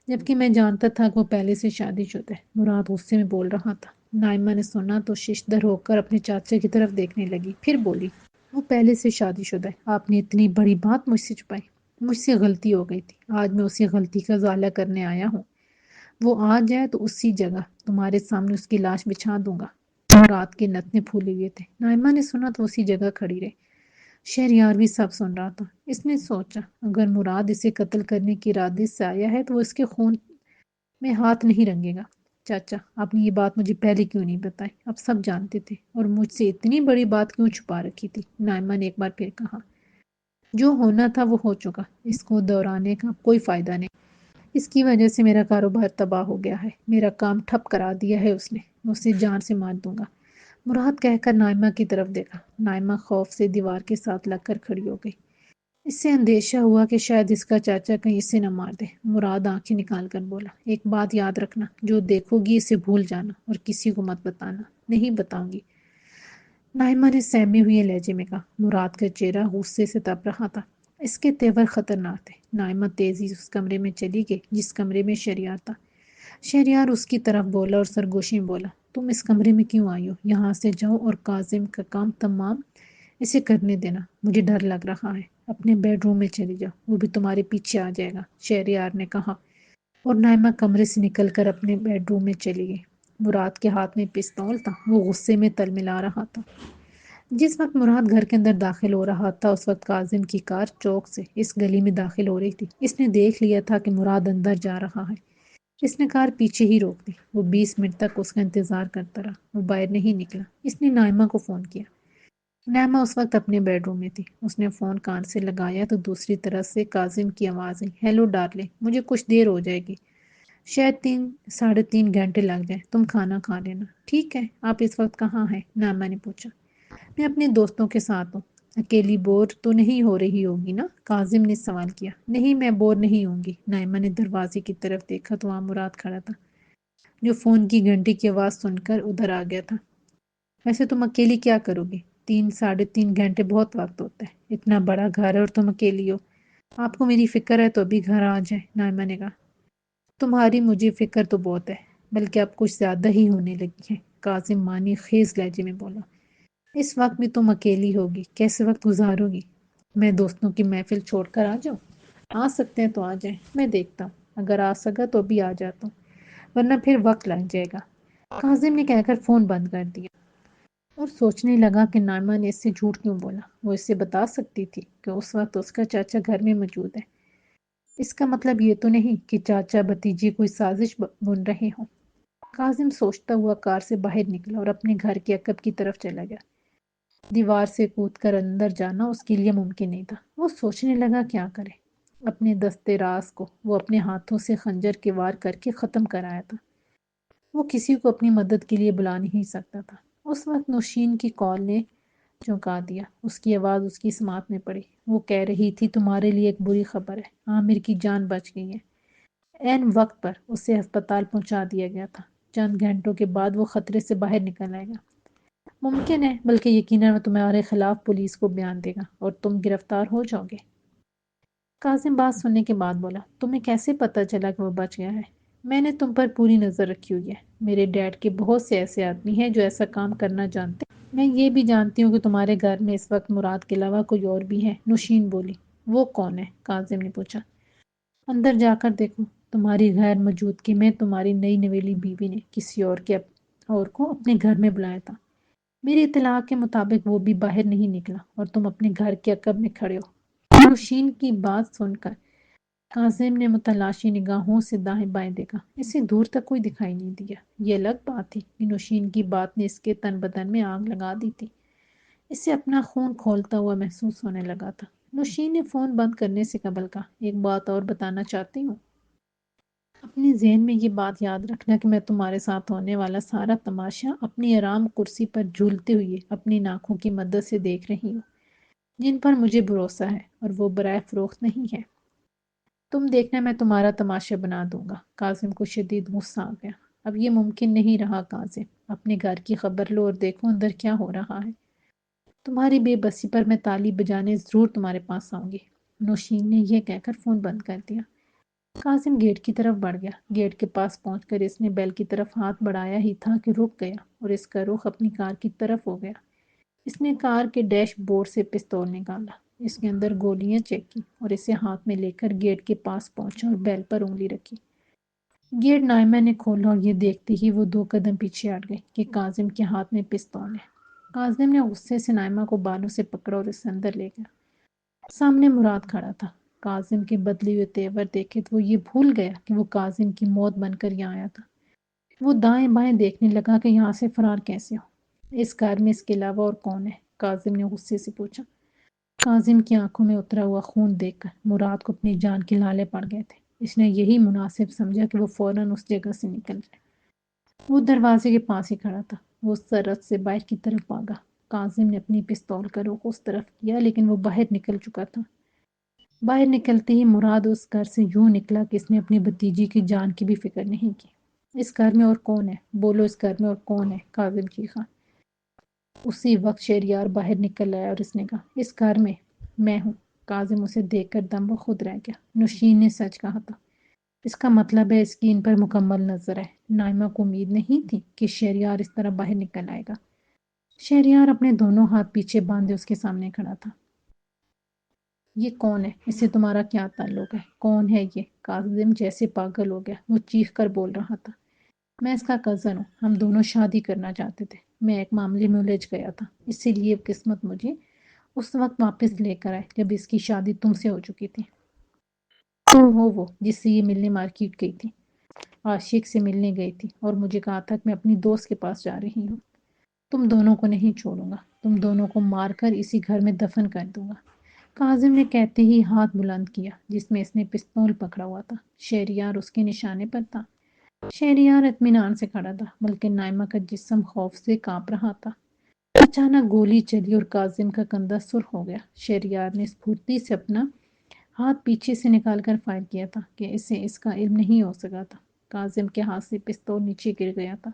جبکہ میں جانتا تھا کہ وہ پہلے سے شادی شدہ ہے۔ مراد غصے میں بول رہا تھا۔ نائمہ نے سنا تو ششدر ہو کر اپنے چاچا کی طرف دیکھنے لگی، پھر بولی، وہ پہلے سے شادی شدہ ہے، آپ نے اتنی بڑی بات مجھ سے چھپائی۔ مجھ سے غلطی ہو گئی تھی، آج میں اسی غلطی کا ازالہ کرنے آیا ہوں۔ وہ آ جائے تو اسی جگہ تمہارے سامنے اس کی لاش بچھا دوں گا۔ مراد کے نتنے پھولے ہوئے تھے۔ نائمہ نے سنا تو اسی جگہ کھڑی رہی۔ شہریار بھی سب سن رہا تھا۔ اس نے سوچا، اگر مراد اسے قتل کرنے کی ارادے سے آیا ہے تو وہ اس کے خون میں ہاتھ نہیں رنگے گا۔ چاچا، آپ نے یہ بات مجھے پہلے کیوں نہیں بتائی؟ آپ سب جانتے تھے اور مجھ سے اتنی بڑی بات کیوں چھپا رکھی تھی؟ نائمہ نے ایک بار پھر کہا۔ جو ہونا تھا وہ ہو چکا، اس کو دہرانے کا کوئی فائدہ نہیں۔ اس کی وجہ سے میرا کاروبار تباہ ہو گیا ہے، میرا کام ٹھپ کرا دیا ہے اس نے، میں اسے جان سے مار دوں گا۔ مراد کہہ کر نائمہ کی طرف دیکھا۔ نائمہ خوف سے دیوار کے ساتھ لگ کر کھڑی ہو گئی۔ اس سے اندیشہ ہوا کہ شاید اس کا چاچا کہیں اسے نہ مار دے۔ مراد آنکھیں نکال کر بولا، ایک بات یاد رکھنا، جو دیکھو گی اسے بھول جانا اور کسی کو مت بتانا۔ نہیں بتاؤں گی، نائمہ نے سہمے ہوئے لہجے میں کہا۔ مراد کا چہرہ غصے سے تپ رہا تھا۔ اس کے تیور خطرناک تھے۔ نائمہ تیزی سے اس کمرے میں چلی گئی جس کمرے میں شہریار تھا۔ شہریار اس کی طرف بولا اور سرگوشی میں بولا، تم اس کمرے میں کیوں آئی ہو؟ یہاں سے جاؤ اور کاظم کا کام تمام اسے کرنے دینا، مجھے ڈر لگ رہا ہے۔ اپنے بیڈ روم میں چلی جاؤ، وہ بھی تمہارے پیچھے آ جائے گا، شہریار نے کہا، اور نائمہ کمرے سے نکل کر اپنے بیڈ روم میں چلی گئی۔ مراد کے ہاتھ میں پستول تھا، وہ غصے میں تلملا رہا تھا۔ جس وقت مراد گھر کے اندر داخل ہو رہا تھا اس وقت کاظم کی کار چوک سے اس گلی میں داخل ہو رہی تھی۔ اس نے دیکھ لیا تھا کہ مراد اندر جا رہا ہے۔ اس نے کار پیچھے ہی روک دی۔ وہ 20 منٹ تک اس کا انتظار کرتا رہا، وہ باہر نہیں نکلا۔ اس نے نائمہ کو فون کیا۔ نائمہ اس وقت اپنے بیڈ روم میں تھی۔ اس نے فون کان سے لگایا تو دوسری طرف سے کاظم کی آواز آئی، ہیلو ڈارلنگ، مجھے کچھ دیر ہو جائے گی، شاید 3 ساڑھے 3 گھنٹے لگ جائیں، تم کھانا کھا لینا۔ ٹھیک ہے، آپ اس وقت کہاں ہیں؟ نائمہ نے پوچھا۔ میں اپنے دوستوں کے ساتھ ہوں، اکیلی بور تو نہیں ہو رہی ہوگی نا؟ کاظم نے سوال کیا۔ نہیں، میں بور نہیں ہوں گی۔ نائمہ نے دروازے کی طرف دیکھا تو وہاں مراد کھڑا تھا، جو فون کی گھنٹی کی آواز سن کر ادھر آ گیا تھا۔ ویسے تم اکیلی کیا کرو گی؟ 3 ساڑھے 3 گھنٹے بہت وقت ہوتا ہے، اتنا بڑا گھر ہے اور تم اکیلی ہو۔ آپ کو میری فکر ہے تو ابھی گھر آ جائیں، نائمہ نے کہا۔ تمہاری مجھے فکر تو بہت ہے، بلکہ اب کچھ زیادہ ہی ہونے لگی ہے، کاظم معنی خیز لہجے میں بولا۔ اس وقت بھی تم اکیلی ہوگی، کیسے وقت گزارو گی؟ میں دوستوں کی محفل چھوڑ کر آ جاؤں؟ آ سکتے ہیں تو آ جائیں، میں دیکھتا ہوں، اگر آ سکا تو ابھی آ جاتا ہوں، ورنہ پھر وقت لگ جائے گا۔ کاظم نے کہہ کر فون بند کر دیا اور سوچنے لگا کہ نائمہ نے اس سے جھوٹ کیوں بولا۔ وہ اس سے بتا سکتی تھی کہ اس وقت اس کا چاچا گھر میں موجود ہے۔ اس کا مطلب یہ تو نہیں کہ چاچا بھتیجی کوئی سازش بن رہے ہوں۔ کاظم سوچتا ہوا کار سے باہر نکلا اور اپنے گھر کے عقب کی طرف چلا گیا۔ دیوار سے کود کر اندر جانا اس کے لیے ممکن نہیں تھا۔ وہ سوچنے لگا کیا کرے۔ اپنے دستے راز کو وہ اپنے ہاتھوں سے خنجر کے وار کر کے ختم کرایا تھا۔ وہ کسی کو اپنی مدد کے لیے بلا نہیں سکتا تھا۔ اس وقت نوشین کی کال نے چونکا دیا۔ اس کی آواز اس کی سماعت میں پڑی۔ وہ کہہ رہی تھی تمہارے لیے ایک بری خبر ہے، عامر کی جان بچ گئی ہے۔ عین وقت پر اسے ہسپتال پہنچا دیا گیا تھا۔ چند گھنٹوں کے بعد وہ خطرے سے باہر نکل آئے گا۔ ممکن ہے، بلکہ یقیناً وہ تمہارے خلاف پولیس کو بیان دے گا اور تم گرفتار ہو جاؤ گے۔ کاظم بات سننے کے بعد بولا، تمہیں کیسے پتہ چلا کہ وہ بچ گیا ہے؟ میں نے تم پر پوری نظر رکھی ہوئی ہے۔ میرے ڈیڈ کے بہت سے ایسے آدمی ہیں جو ایسا کام کرنا جانتے ہیں۔ میں یہ بھی جانتی ہوں کہ تمہارے گھر میں اس وقت مراد کے علاوہ کوئی اور بھی ہے۔ نوشین بولی۔ وہ کون ہے؟ کاظم نے پوچھا۔ اندر جا کر دیکھو۔ تمہاری غیر موجودگی میں تمہاری نئی نویلی بیوی نے کسی اور کو اپنے گھر میں بلایا تھا۔ میری اطلاع کے مطابق وہ بھی باہر نہیں نکلا اور تم اپنے گھر کے عقب میں کھڑے ہو۔ نوشین کی بات سن کر کاظم نے متلاشی نگاہوں سے دائیں بائیں دیکھا۔ اسے دور تک کوئی دکھائی نہیں دیا۔ یہ الگ بات تھی کہ نوشین کی بات نے اس کے تن بدن میں آگ لگا دی تھی۔ اسے اپنا خون کھولتا ہوا محسوس ہونے لگا تھا۔ نوشین نے فون بند کرنے سے قبل کہا، ایک بات اور بتانا چاہتی ہوں۔ اپنے ذہن میں یہ بات یاد رکھنا کہ میں تمہارے ساتھ ہونے والا سارا تماشا اپنی آرام کرسی پر جھولتے ہوئے اپنی ناکھوں کی مدد سے دیکھ رہی ہوں، جن پر مجھے بھروسہ ہے اور وہ برائے فروخت نہیں ہے۔ تم دیکھنا میں تمہارا تماشا بنا دوں گا۔ کاظم کو شدید غصہ آ گیا۔ اب یہ ممکن نہیں رہا کاظم، اپنے گھر کی خبر لو اور دیکھو اندر کیا ہو رہا ہے۔ تمہاری بے بسی پر میں تالی بجانے ضرور تمہارے پاس آؤں گی۔ نوشین نے یہ کہہ کر فون بند کر دیا۔ کاظم گیٹ کی طرف بڑھ گیا۔ گیٹ کے پاس پہنچ کر اس نے بیل کی طرف ہاتھ بڑھایا ہی تھا کہ رک گیا اور اس کا رخ اپنی کار کی طرف ہو گیا۔ اس نے کار کے ڈیش بورڈ سے پستول نکالا، اس کے اندر گولیاں چیک کی اور اسے ہاتھ میں لے کر گیٹ کے پاس پہنچا اور بیل پر انگلی رکھی۔ گیٹ نائمہ نے کھولا اور یہ دیکھتے ہی وہ 2 قدم پیچھے ہٹ گئی کہ کاظم کے ہاتھ میں پستول ہے۔ کاظم نے غصے سے نائمہ کو بالوں سے پکڑا اور اسے اندر لے گیا۔ سامنے مراد کھڑا تھا۔ کاظم کے بدلے ہوئے تیور دیکھے تو وہ یہ بھول گیا کہ وہ کاظم کی موت بن کر یہاں آیا تھا۔ وہ دائیں بائیں دیکھنے لگا کہ یہاں سے فرار کیسے ہو۔ اس گھر میں اس کے علاوہ اور کون ہے؟ کاظم نے غصے سے پوچھا۔ کاظم کی آنکھوں میں اترا ہوا خون دیکھ کر مراد کو اپنی جان کے لالے پڑ گئے تھے۔ اس نے یہی مناسب سمجھا کہ وہ فوراً اس جگہ سے نکل جائے۔ وہ دروازے کے پاس ہی کھڑا تھا۔ وہ سرحد سے باہر کی طرف بھاگا۔ کاظم نے اپنی پستول کا رخ اس طرف کیا لیکن وہ باہر نکل چکا تھا۔ باہر نکلتے ہی مراد اس گھر سے یوں نکلا کہ اس نے اپنی بھتیجی کی جان کی بھی فکر نہیں کی۔ اس گھر میں اور کون ہے؟ بولو، اس گھر میں اور کون ہے؟ کاظم چیخا۔ اسی وقت شہریار باہر نکل آیا اور اس نے کہا، اس گھر میں ہوں۔ کاظم اسے دیکھ کر دم بخود رہ گیا۔ نوشین نے سچ کہا تھا۔ اس کا مطلب ہے اس کی ان پر مکمل نظر ہے۔ نائمہ کو امید نہیں تھی کہ شہریار اس طرح باہر نکل آئے گا۔ شہریار اپنے دونوں ہاتھ پیچھے باندھے اس کے سامنے کھڑا تھا۔ یہ کون ہے؟ اس سے تمہارا کیا تعلق ہے؟ کون ہے یہ؟ کاظم جیسے پاگل ہو گیا۔ وہ چیخ کر بول رہا تھا، میں اس کا کزن ہوں، ہم دونوں شادی کرنا چاہتے تھے، میں ایک معاملے میں الجھ گیا تھا، اسی لیے قسمت مجھے اس وقت واپس لے کر آئے جب اس کی شادی تم سے ہو چکی تھی۔ تم ہو وہ جس سے یہ ملنے مارکیٹ گئی تھی، عاشق سے ملنے گئی تھی اور مجھے کہا تھا کہ میں اپنی دوست کے پاس جا رہی ہوں۔ تم دونوں کو نہیں چھوڑوں گا، تم دونوں کو مار کر اسی گھر میں دفن کر دوں گا۔ کاظم نے کہتے ہی ہاتھ بلند کیا جس میں اس نے پستول پکڑا ہوا تھا۔ شہریار اس کے نشانے پر تھا۔ شہریار اطمینان سے کھڑا تھا، بلکہ نائمہ کا جسم خوف سے کانپ رہا تھا۔ اچانک گولی چلی اور کاظم کا کندھا سرخ ہو گیا۔ شہریار نے اسپھورتی سے اپنا ہاتھ پیچھے سے نکال کر فائر کیا تھا کہ اسے اس کا علم نہیں ہو سکا تھا۔ کاظم کے ہاتھ سے پستول نیچے گر گیا تھا۔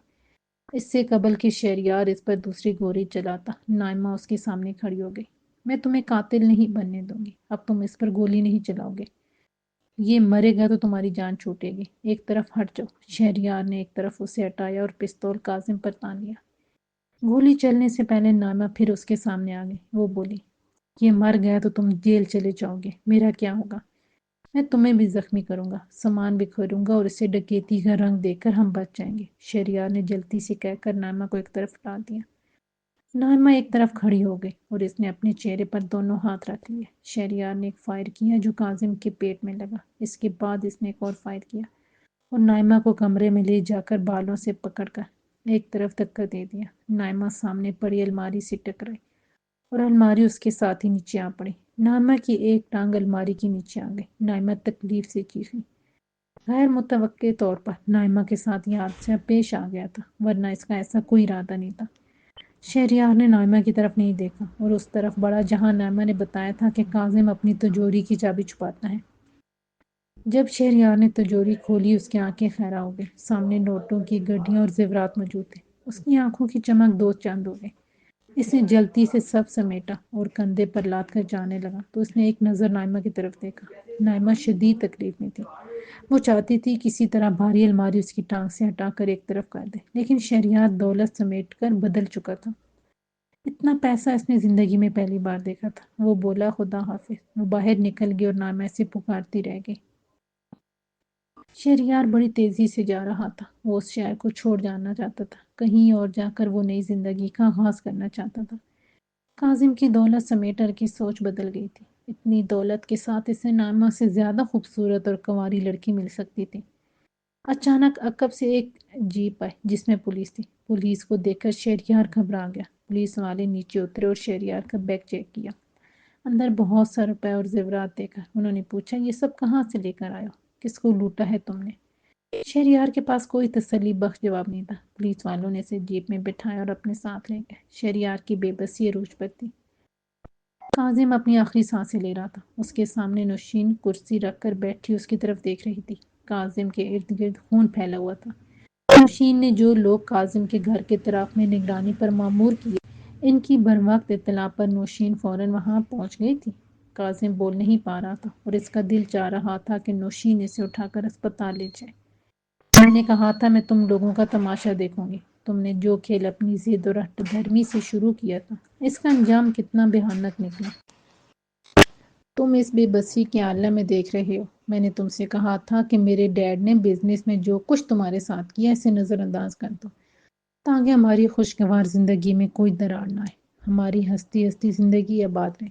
اس سے قبل کہ شہریار اس پر دوسری گولی چلاتا، نائمہ اس کے سامنے کھڑی ہو گئی۔ میں تمہیں قاتل نہیں بننے دوں گی، اب تم اس پر گولی نہیں چلاؤ گے۔ یہ مرے گا تو تمہاری جان چھوٹے گی، ایک طرف ہٹ جاؤ۔ شہریار نے ایک طرف اسے ہٹایا اور پستول کاظم پر تان لیا۔ گولی چلنے سے پہلے نائمہ پھر اس کے سامنے آ گئی۔ وہ بولی، یہ مر گیا تو تم جیل چلے جاؤ گے، میرا کیا ہوگا؟ میں تمہیں بھی زخمی کروں گا، سامان بھی کھولوں گا اور اسے ڈکیتی کا رنگ دے کر ہم بچ جائیں گے۔ شہریار نے جلدی سے کہہ کر نائمہ کو ایک طرف ہٹا دیا۔ نائمہ ایک طرف کھڑی ہو گئی اور اس نے اپنے چہرے پر دونوں ہاتھ رکھ لیے۔ شہریار نے ایک فائر کیا جو کاظم کے پیٹ میں لگا۔ اس کے بعد اس نے ایک اور فائر کیا اور نائمہ کو کمرے میں لے جا کر بالوں سے پکڑ کر ایک طرف دھکا دے دیا۔ نائمہ سامنے پڑی الماری سے ٹکرائی اور الماری اس کے ساتھ ہی نیچے آ پڑی۔ نائمہ کی ایک ٹانگ الماری کے نیچے آ گئی۔ نائمہ تکلیف سے چیخی۔ غیر متوقع طور پر نائمہ کے ساتھ یہ حادثہ پیش آ گیا تھا، ورنہ اس کا ایسا کوئی ارادہ نہیں تھا۔ شہریار نے نائمہ کی طرف نہیں دیکھا اور اس طرف بڑھا جہاں نائمہ نے بتایا تھا کہ کاظم اپنی تجوری کی چابی چھپاتا ہے۔ جب شہریار نے تجوری کھولی اس کی آنکھیں خیرہ ہو گئی۔ سامنے نوٹوں کی گڈیاں اور زیورات موجود تھے۔ اس کی آنکھوں کی چمک دو چاند ہو گئی۔ اس نے جلدی سے سب سمیٹا اور کندھے پر لاد کر جانے لگا تو اس نے ایک نظر نائمہ کی طرف دیکھا۔ نائمہ شدید تکلیف میں تھی۔ وہ چاہتی تھی کسی طرح بھاری الماری اس کی ٹانگ سے ہٹا کر ایک طرف کر دے، لیکن شہریار دولت سمیٹ کر بدل چکا تھا۔ اتنا پیسہ اس نے زندگی میں پہلی بار دیکھا تھا۔ وہ بولا، خدا حافظ۔ وہ باہر نکل گئی اور نائمہ سے پکارتی رہ گئی۔ شہریار بڑی تیزی سے جا رہا تھا۔ وہ اس شہر کو چھوڑ جانا چاہتا تھا، کہیں اور جا کر وہ نئی زندگی کا آغاز کرنا چاہتا تھا۔ کاظم کی دولت سمیٹر کی سوچ بدل گئی تھی۔ اتنی دولت کے ساتھ اسے نائمہ سے زیادہ خوبصورت اور کنواری لڑکی مل سکتی تھی۔ اچانک عقب سے ایک جیپ آئی جس میں پولیس تھی۔ پولیس کو دیکھ کر شہریار گھبرا گیا۔ پولیس والے نیچے اترے اور شہریار کا بیگ چیک کیا۔ اندر بہت سا روپے اور زیورات دیکھا۔ انہوں نے پوچھا، یہ سب کہاں سے لے کر آئے ہو؟ کس کو لوٹا ہے تم نے؟ شہریار کے پاس کوئی تسلی بخش جواب نہیں تھا۔ پولیس والوں نے اسے جیپ میں بٹھایا اور اپنے ساتھ لے گئے۔ شہریار کی بے بسی عروج پر تھی۔ کاظم اپنی آخری سانسیں لے رہا تھا۔ اس کے سامنے نوشین کرسی رکھ کر بیٹھی اس کی طرف دیکھ رہی تھی۔ کاظم کے ارد گرد خون پھیلا ہوا تھا۔ نوشین نے جو لوگ کاظم کے گھر کے طرف میں نگرانی پر مامور کیے، ان کی بروقت اطلاع پر نوشین فوراً وہاں پہنچ گئی تھی۔ کاظم بول نہیں پا رہا تھا اور اس کا دل چاہ رہا تھا کہ نوشین اسے اٹھا کر اسپتال لے جائے۔ میں نے کہا تھا میں تم لوگوں کا تماشا دیکھوں گی۔ تم نے جو کھیل اپنی ضد اور ہٹ دھرمی سے شروع کیا تھا، اس کا انجام کتنا بھیانک نکلا۔ تم اس بے بسی کے عالم میں دیکھ رہے ہو۔ میں نے تم سے کہا تھا کہ میرے ڈیڈ نے بزنس میں جو کچھ تمہارے ساتھ کیا اسے نظر انداز کر دو، تاکہ ہماری خوشگوار زندگی میں کوئی دراڑ نہ آئے، ہماری ہستی ہستی زندگی آباد رہے۔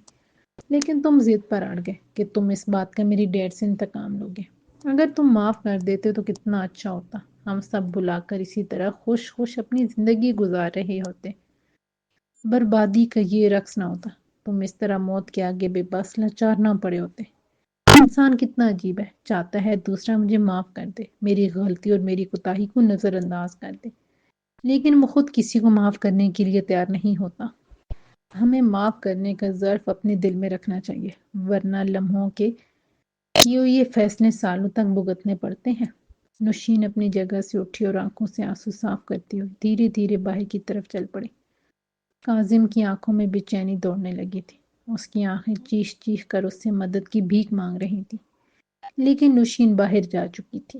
لیکن تم ضد پر اڑ گئے کہ تم اس بات کا میری ڈیڈ سے انتقام لوگے۔ اگر تم معاف کر دیتے تو کتنا اچھا ہوتا، ہم سب بلا کر اسی طرح خوش خوش اپنی زندگی گزار رہے ہوتے، بربادی کا یہ رقص نہ ہوتا، تم اس طرح موت کے آگے بے بس لاچار نہ پڑے ہوتے۔ انسان کتنا عجیب ہے، چاہتا ہے دوسرا مجھے معاف کر دے، میری غلطی اور میری کوتاہی کو نظر انداز کر دے، لیکن وہ خود کسی کو معاف کرنے کے لیے تیار نہیں ہوتا۔ ہمیں معاف کرنے کا ظرف اپنے دل میں رکھنا چاہیے، ورنہ لمحوں کے یہ فیصلے سالوں تک بھگتنے پڑتے ہیں۔ نوشین اپنی جگہ سے اٹھی اور آنکھوں سے آنسو صاف کرتی ہوئی دھیرے دھیرے باہر کی طرف چل پڑی۔ کاظم کی آنکھوں میں بے چینی دوڑنے لگی تھی۔ اس کی آنکھیں چیخ چیخ کر اس سے مدد کی بھیک مانگ رہی تھیں، لیکن نوشین باہر جا چکی تھی۔